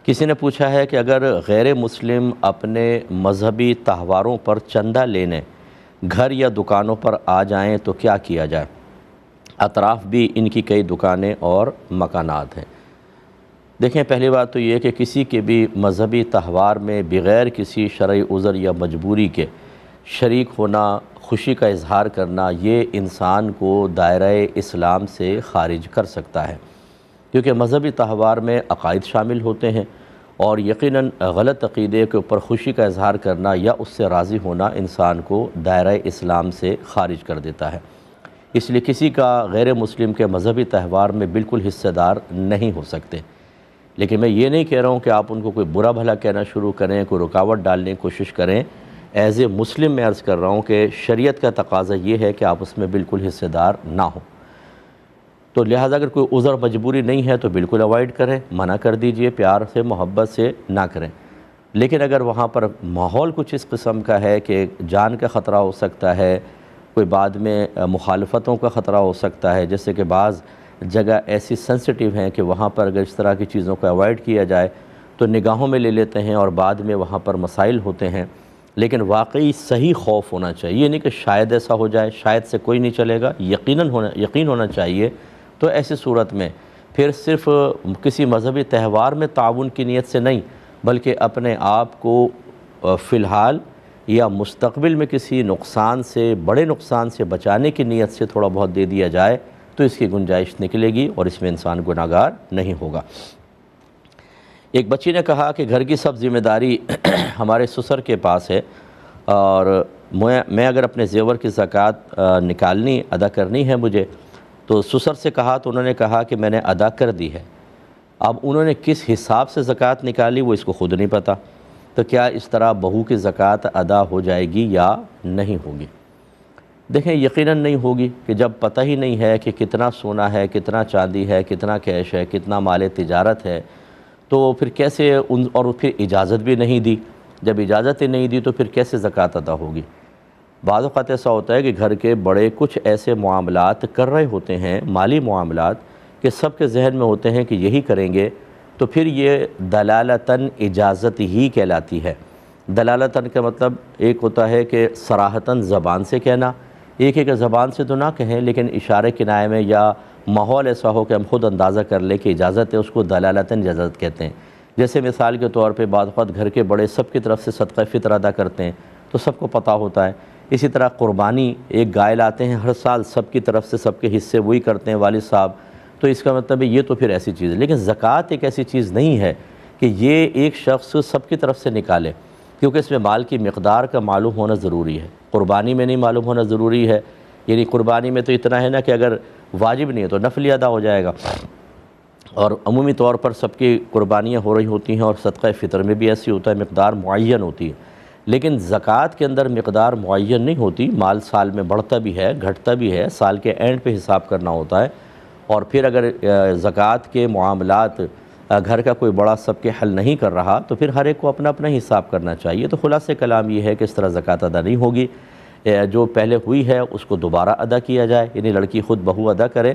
کسی نے پوچھا ہے کہ اگر غیر مسلم اپنے مذہبی تہواروں پر چندہ لینے گھر یا دکانوں پر آ جائیں تو کیا کیا جائے؟ اطراف بھی ان کی کئی دکانیں اور مکانات ہیں۔ دیکھیں، پہلی بات تو یہ کہ کسی کے بھی مذہبی تہوار میں بغیر کسی شرعی عذر یا مجبوری کے شریک ہونا، خوشی کا اظہار کرنا، یہ انسان کو دائرہ اسلام سے خارج کر سکتا ہے، کیونکہ مذہبی تہوار میں عقائد شامل ہوتے ہیں اور یقیناً غلط عقیدے کے اوپر خوشی کا اظہار کرنا یا اس سے راضی ہونا انسان کو دائرہ اسلام سے خارج کر دیتا ہے۔ اس لیے کسی کا غیر مسلم کے مذہبی تہوار میں بالکل حصہ دار نہیں ہو سکتے۔ لیکن میں یہ نہیں کہہ رہا ہوں کہ آپ ان کو کوئی برا بھلا کہنا شروع کریں، کوئی رکاوٹ ڈالنے کی کوشش کریں۔ ایز اے مسلم میں عرض کر رہا ہوں کہ شریعت کا تقاضا یہ ہے کہ آپ اس میں بالکل حصہ دار نہ ہوں، تو لہٰذا اگر کوئی عذر مجبوری نہیں ہے تو بالکل اوائڈ کریں، منع کر دیجئے، پیار سے محبت سے نہ کریں۔ لیکن اگر وہاں پر ماحول کچھ اس قسم کا ہے کہ جان کا خطرہ ہو سکتا ہے، کوئی بعد میں مخالفتوں کا خطرہ ہو سکتا ہے، جیسے کہ بعض جگہ ایسی سینسٹیو ہیں کہ وہاں پر اگر اس طرح کی چیزوں کو اوائڈ کیا جائے تو نگاہوں میں لے لیتے ہیں اور بعد میں وہاں پر مسائل ہوتے ہیں۔ لیکن واقعی صحیح خوف ہونا چاہیے، یہ نہیں کہ شاید ایسا ہو جائے، شاید سے کوئی نہیں چلے گا، یقین ہونا چاہیے۔ تو ایسی صورت میں پھر صرف کسی مذہبی تہوار میں تعاون کی نیت سے نہیں، بلکہ اپنے آپ کو فی الحال یا مستقبل میں کسی نقصان سے، بڑے نقصان سے بچانے کی نیت سے تھوڑا بہت دے دیا جائے تو اس کی گنجائش نکلے گی اور اس میں انسان گناہگار نہیں ہوگا۔ ایک بچی نے کہا کہ گھر کی سب ذمہ داری ہمارے سسر کے پاس ہے اور میں اگر اپنے زیور کی زکوٰۃ نکالنی، ادا کرنی ہے مجھے، تو سسر سے کہا تو انہوں نے کہا کہ میں نے ادا کر دی ہے۔ اب انہوں نے کس حساب سے زکوٰۃ نکالی وہ اس کو خود نہیں پتہ، تو کیا اس طرح بہو کی زکوٰۃ ادا ہو جائے گی یا نہیں ہوگی؟ دیکھیں، یقیناً نہیں ہوگی کہ جب پتہ ہی نہیں ہے کہ کتنا سونا ہے، کتنا چاندی ہے، کتنا کیش ہے، کتنا مال تجارت ہے، تو پھر کیسے اور پھر اجازت بھی نہیں دی، جب اجازت ہی نہیں دی تو پھر کیسے زکوٰۃ ادا ہوگی؟ بعض اوقات ایسا ہوتا ہے کہ گھر کے بڑے کچھ ایسے معاملات کر رہے ہوتے ہیں، مالی معاملات، کہ سب کے ذہن میں ہوتے ہیں کہ یہی کریں گے، تو پھر یہ دلالتاً اجازت ہی کہلاتی ہے۔ دلالتاً کا مطلب ایک ہوتا ہے کہ صراحتاً زبان سے کہنا، ایک ہے کہ زبان سے تو نہ کہیں لیکن اشارے کنائے میں یا ماحول ایسا ہو کہ ہم خود اندازہ کر لیں کہ اجازت ہے، اس کو دلالتاً اجازت کہتے ہیں۔ جیسے مثال کے طور پہ بعض اوقات گھر کے بڑے سب کی طرف سے صدقہ فطر ادا کرتے ہیں تو سب کو پتہ ہوتا ہے۔ اسی طرح قربانی ایک گائے لاتے ہیں ہر سال، سب کی طرف سے سب کے حصے وہی کرتے ہیں والد صاحب، تو اس کا مطلب ہے یہ تو پھر ایسی چیز ہے۔ لیکن زکوٰۃ ایک ایسی چیز نہیں ہے کہ یہ ایک شخص سب کی طرف سے نکالے، کیونکہ اس میں مال کی مقدار کا معلوم ہونا ضروری ہے، قربانی میں نہیں معلوم ہونا ضروری ہے۔ یعنی قربانی میں تو اتنا ہے نا کہ اگر واجب نہیں ہے تو نفلی ادا ہو جائے گا، اور عمومی طور پر سب کی قربانیاں ہو رہی ہوتی ہیں اور صدقہ فطر میں بھی ایسی ہوتا ہے، مقدار معین ہوتی ہے۔ لیکن زکوٰۃ کے اندر مقدار معین نہیں ہوتی، مال سال میں بڑھتا بھی ہے، گھٹتا بھی ہے، سال کے اینڈ پہ حساب کرنا ہوتا ہے۔ اور پھر اگر زکوٰۃ کے معاملات گھر کا کوئی بڑا سب کے حل نہیں کر رہا تو پھر ہر ایک کو اپنا اپنا حساب کرنا چاہیے۔ تو خلاصہ کلام یہ ہے کہ اس طرح زکوٰۃ ادا نہیں ہوگی، جو پہلے ہوئی ہے اس کو دوبارہ ادا کیا جائے، یعنی لڑکی خود بہو ادا کرے،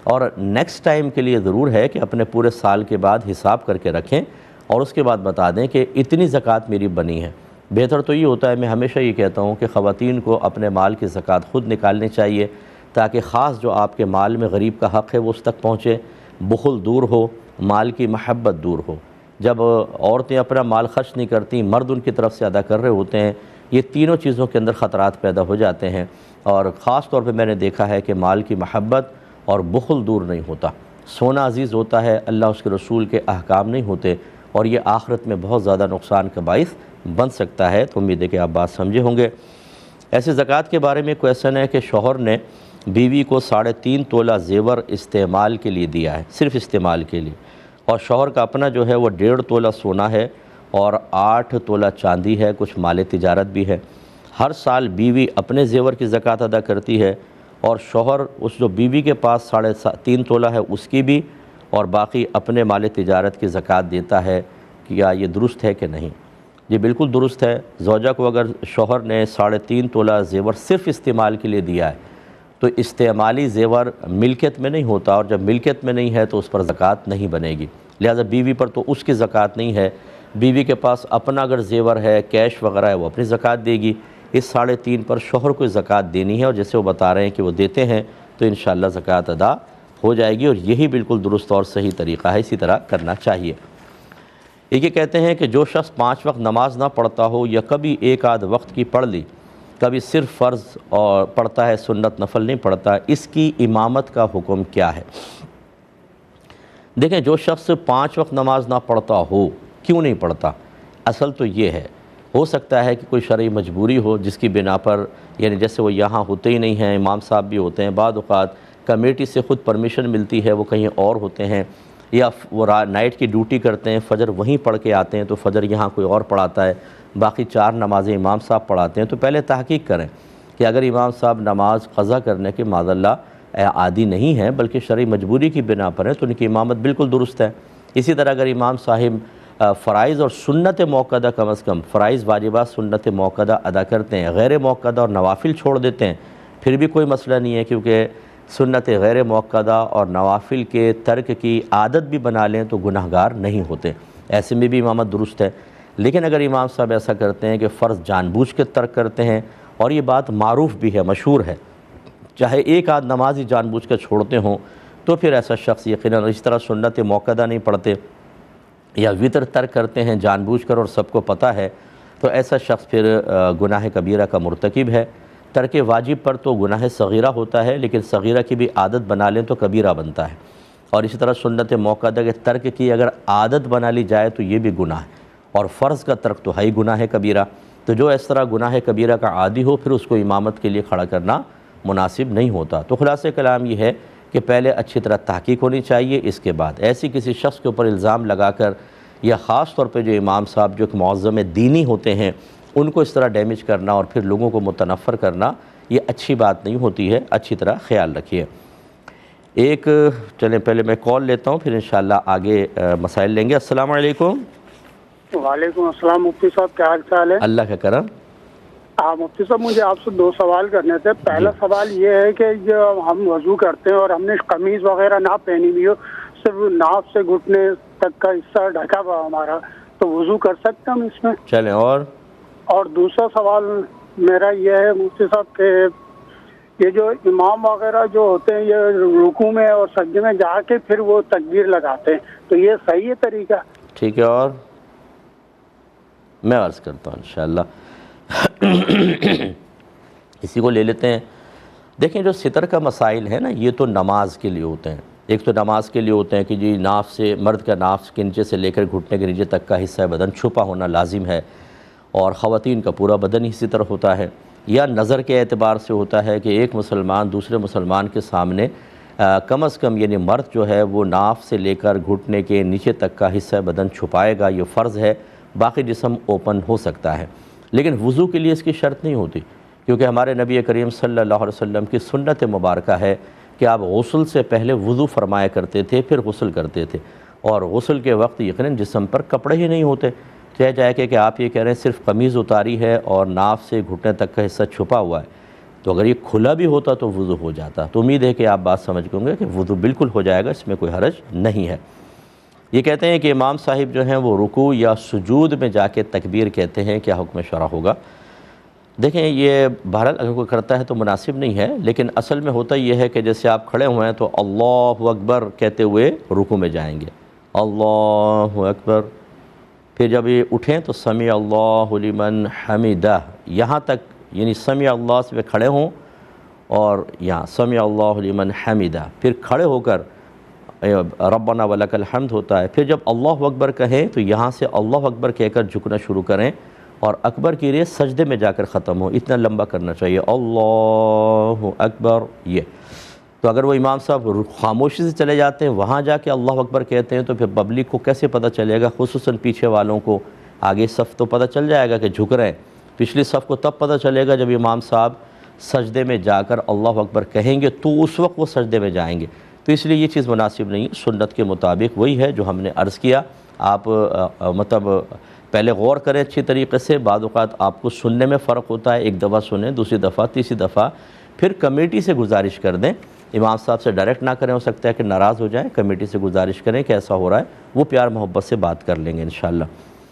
اور نیکسٹ ٹائم کے لیے ضرور ہے کہ اپنے پورے سال کے بعد حساب کر کے رکھیں اور اس کے بعد بتا دیں کہ اتنی زکوٰۃ میری بنی ہے۔ بہتر تو یہ ہوتا ہے، میں ہمیشہ یہ کہتا ہوں کہ خواتین کو اپنے مال کی زکوٰۃ خود نکالنی چاہیے، تاکہ خاص جو آپ کے مال میں غریب کا حق ہے وہ اس تک پہنچے، بخل دور ہو، مال کی محبت دور ہو۔ جب عورتیں اپنا مال خرچ نہیں کرتی، مرد ان کی طرف سے ادا کر رہے ہوتے ہیں، یہ تینوں چیزوں کے اندر خطرات پیدا ہو جاتے ہیں، اور خاص طور پہ میں نے دیکھا ہے کہ مال کی محبت اور بخل دور نہیں ہوتا، سونا عزیز ہوتا ہے، اللہ اس کے رسول کے احکام نہیں ہوتے، اور یہ آخرت میں بہت زیادہ نقصان کا باعث بن سکتا ہے۔ تو امید ہے کہ آپ بات سمجھے ہوں گے۔ ایسے زکوٰۃ کے بارے میں کویشچن ہے کہ شوہر نے بیوی کو 3.5 تولہ زیور استعمال کے لیے دیا ہے، صرف استعمال کے لیے، اور شوہر کا اپنا جو ہے وہ 1.5 تولہ سونا ہے اور 8 تولہ چاندی ہے، کچھ مال تجارت بھی ہے۔ ہر سال بیوی اپنے زیور کی زکوٰۃ ادا کرتی ہے اور شوہر اس جو بیوی کے پاس 3.5 تولہ ہے اس کی بھی، اور باقی اپنے مال تجارت کی زکوٰۃ دیتا ہے۔ کیا یہ درست ہے کہ نہیں؟ یہ بالکل درست ہے۔ زوجہ کو اگر شوہر نے 3.5 تولہ زیور صرف استعمال کے لیے دیا ہے تو استعمالی زیور ملکیت میں نہیں ہوتا، اور جب ملکیت میں نہیں ہے تو اس پر زکوٰۃ نہیں بنے گی۔ لہٰذا بیوی پر تو اس کی زکوٰۃ نہیں ہے، بیوی کے پاس اپنا اگر زیور ہے، کیش وغیرہ ہے، وہ اپنی زکوٰۃ دے گی۔ اس 3.5 پر شوہر کو زکوٰۃ دینی ہے، اور جیسے وہ بتا رہے ہیں کہ وہ دیتے ہیں تو انشاءاللہ زکوٰۃ ادا ہو جائے گی، اور یہی بالکل درست اور صحیح طریقہ ہے، اسی طرح کرنا چاہیے۔ یہ کہتے ہیں کہ جو شخص 5 وقت نماز نہ پڑھتا ہو یا کبھی ایک آدھ وقت کی پڑھ لی، کبھی صرف فرض اور پڑھتا ہے، سنت نفل نہیں پڑھتا، اس کی امامت کا حکم کیا ہے؟ دیکھیں، جو شخص 5 وقت نماز نہ پڑھتا ہو، کیوں نہیں پڑھتا؟ اصل تو یہ ہے، ہو سکتا ہے کہ کوئی شرعی مجبوری ہو جس کی بنا پر، یعنی جیسے وہ یہاں ہوتے ہی نہیں ہیں، امام صاحب بھی ہوتے ہیں، بعض اوقات کمیٹی سے خود پرمیشن ملتی ہے، وہ کہیں اور ہوتے ہیں، یا وہ نائٹ کی ڈیوٹی کرتے ہیں، فجر وہیں پڑھ کے آتے ہیں، تو فجر یہاں کوئی اور پڑھاتا ہے، باقی 4 نمازیں امام صاحب پڑھاتے ہیں، تو پہلے تحقیق کریں کہ اگر امام صاحب نماز قضا کرنے کے معاذ اللہ عادی نہیں ہیں بلکہ شرعی مجبوری کی بنا پر ہے، تو ان کی امامت بالکل درست ہے۔ اسی طرح اگر امام صاحب فرائض اور سنت موقدہ، کم از کم فرائض واجبات سنت موقدہ ادا کرتے ہیں، غیر موقدہ اور نوافل چھوڑ دیتے ہیں، پھر بھی کوئی مسئلہ نہیں ہے، کیونکہ سنت غیر موقدہ اور نوافل کے ترک کی عادت بھی بنا لیں تو گناہ گار نہیں ہوتے، ایسے میں بھی امامت درست ہے۔ لیکن اگر امام صاحب ایسا کرتے ہیں کہ فرض جان بوجھ کے ترک کرتے ہیں، اور یہ بات معروف بھی ہے، مشہور ہے، چاہے ایک آدھ نماز ہی جان بوجھ کے چھوڑتے ہوں، تو پھر ایسا شخص یقیناً اس طرح سنت موقدہ نہیں پڑھتے یا وطر ترک کرتے ہیں جان بوجھ کر اور سب کو پتہ ہے، تو ایسا شخص پھر گناہ کبیرہ کا مرتکب ہے۔ ترک واجب پر تو گناہ صغیرہ ہوتا ہے، لیکن صغیرہ کی بھی عادت بنا لیں تو کبیرہ بنتا ہے، اور اسی طرح سنت موقدہ کے ترک کی اگر عادت بنا لی جائے تو یہ بھی گناہ ہے، اور فرض کا ترک تو ہے ہی گناہ کبیرہ۔ تو جو اس طرح گناہ کبیرہ کا عادی ہو، پھر اس کو امامت کے لیے کھڑا کرنا مناسب نہیں ہوتا۔ تو خلاصہ کلام یہ ہے کہ پہلے اچھی طرح تحقیق ہونی چاہیے، اس کے بعد ایسی کسی شخص کے اوپر الزام لگا کر، یا خاص طور پہ جو امام صاحب جو ایک معظم دینی ہوتے ہیں، ان کو اس طرح ڈیمیج کرنا اور پھر لوگوں کو متنفر کرنا، یہ اچھی بات نہیں ہوتی ہے، اچھی طرح خیال رکھیے۔ چلیں پہلے میں کال لیتا ہوں، پھر انشاءاللہ آگے مسائل لیں گے۔ السلام علیکم۔ وعلیکم السلام مفتی صاحب، کیا حال چال ہے؟ اللہ کا کرم۔ ہاں مفتی صاححب، مجھے آپ سے 2 سوال کرنے تھے۔ پہلا سوال یہ ہے کہ جب ہم وضو کرتے ہیں اور ہم نے قمیض وغیرہ نہ پہنی ہوئی ہو، صرف ناف سے گھٹنے تک کا حصہ ڈھکا ہوا ہمارا، تو وضو کر سکتے ہم اس میں؟ چلیں اور دوسرا سوال میرا یہ ہے مفتی صاحب کہ یہ جو امام وغیرہ جو ہوتے ہیں، یہ رکوع میں اور سجدے میں جا کے پھر وہ تکبیر لگاتے ہیں، تو یہ صحیح ہے طریقہ؟ ٹھیک ہے، اور میں عرض کرتا ہوں انشاءاللہ۔ اسی کو لے لیتے ہیں۔ دیکھیں، جو ستر کا مسائل ہے نا، یہ تو نماز کے لیے ہوتے ہیں۔ ایک تو نماز کے لیے ہوتے ہیں کہ جی ناف سے، مرد کا ناف کے نیچے سے لے کر گھٹنے کے نیچے تک کا حصہ بدن چھپا ہونا لازم ہے، اور خواتین کا پورا بدن ہی ستر ہوتا ہے۔ یا نظر کے اعتبار سے ہوتا ہے کہ ایک مسلمان دوسرے مسلمان کے سامنے کم از کم، یعنی مرد جو ہے وہ ناف سے لے کر گھٹنے کے نیچے تک کا حصہ بدن چھپائے گا، یہ فرض ہے، باقی جسم اوپن ہو سکتا ہے۔ لیکن وضو کے لیے اس کی شرط نہیں ہوتی، کیونکہ ہمارے نبی کریم صلی اللہ علیہ وسلم کی سنت مبارکہ ہے کہ آپ غسل سے پہلے وضو فرمایا کرتے تھے، پھر غسل کرتے تھے، اور غسل کے وقت یقیناً جسم پر کپڑے ہی نہیں ہوتے۔ چاہے جائے کہ آپ یہ کہہ رہے ہیں صرف قمیض اتاری ہے اور ناف سے گھٹنے تک کا حصہ چھپا ہوا ہے، تو اگر یہ کھلا بھی ہوتا تو وضو ہو جاتا۔ تو امید ہے کہ آپ بات سمجھ گئے ہوں گے کہ وضو بالکل ہو جائے گا، اس میں کوئی حرج نہیں ہے۔ یہ کہتے ہیں کہ امام صاحب جو ہیں وہ رکوع یا سجود میں جا کے تکبیر کہتے ہیں، کیا حکم شرع ہوگا؟ دیکھیں، یہ بہرحال اگر کوئی کرتا ہے تو مناسب نہیں ہے، لیکن اصل میں ہوتا یہ ہے کہ جیسے آپ کھڑے ہوئے ہیں تو اللہ اکبر کہتے ہوئے رکوع میں جائیں گے، اللہ اکبر، پھر جب یہ اٹھیں تو سمیع اللہ لمن حمدہ، یہاں تک، یعنی سمیع اللہ سے کھڑے ہوں اور یہاں سمیع اللہ لمن حمدہ، پھر کھڑے ہو کر ربنا ولک الحمد ہوتا ہے، پھر جب اللہ اکبر کہیں تو یہاں سے اللہ اکبر کہہ کر جھکنا شروع کریں، اور اکبر کی ریس سجدے میں جا کر ختم ہو، اتنا لمبا کرنا چاہیے، اللہ اکبر۔ یہ تو اگر وہ امام صاحب خاموشی سے چلے جاتے ہیں، وہاں جا کے اللہ اکبر کہتے ہیں، تو پھر پبلک کو کیسے پتہ چلے گا؟ خصوصاً پیچھے والوں کو، آگے صف تو پتہ چل جائے گا کہ جھک رہے ہیں، پچھلی صف کو تب پتہ چلے گا جب امام صاحب سجدے میں جا کر اللہ اکبر کہیں گے، تو اس وقت وہ سجدے میں جائیں گے۔ تو اس لیے یہ چیز مناسب نہیں، سنت کے مطابق وہی ہے جو ہم نے عرض کیا۔ آپ مطلب پہلے غور کریں اچھی طریقے سے، بعض اوقات آپ کو سننے میں فرق ہوتا ہے، ایک دفعہ سنیں، دوسری دفعہ، تیسری دفعہ، پھر کمیٹی سے گزارش کر دیں امام صاحب سے ڈائریکٹ نہ کریں، ہو سکتا ہے کہ ناراض ہو جائیں، کمیٹی سے گزارش کریں کہ ایسا ہو رہا ہے، وہ پیار محبت سے بات کر لیں گے انشاءاللہ۔